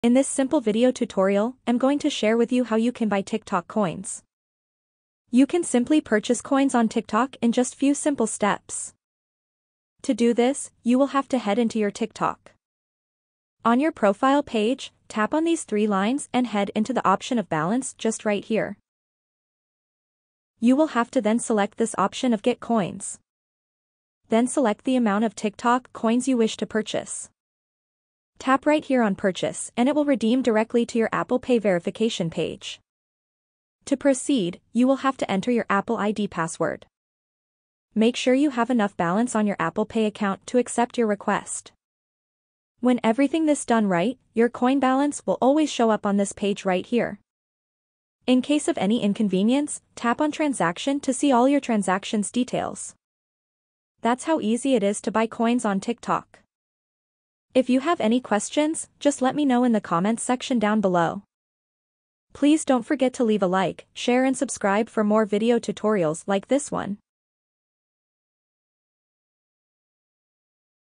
In this simple video tutorial, I'm going to share with you how you can buy TikTok coins. You can simply purchase coins on TikTok in just few simple steps. To do this, you will have to head into your TikTok. On your profile page, tap on these three lines and head into the option of balance just right here. You will have to then select this option of Get Coins. Then select the amount of TikTok coins you wish to purchase. Tap right here on Purchase and it will redeem directly to your Apple Pay verification page. To proceed, you will have to enter your Apple ID password. Make sure you have enough balance on your Apple Pay account to accept your request. When everything is done right, your coin balance will always show up on this page right here. In case of any inconvenience, tap on Transaction to see all your transactions details. That's how easy it is to buy coins on TikTok. If you have any questions, just let me know in the comments section down below. Please don't forget to leave a like, share and subscribe for more video tutorials like this one.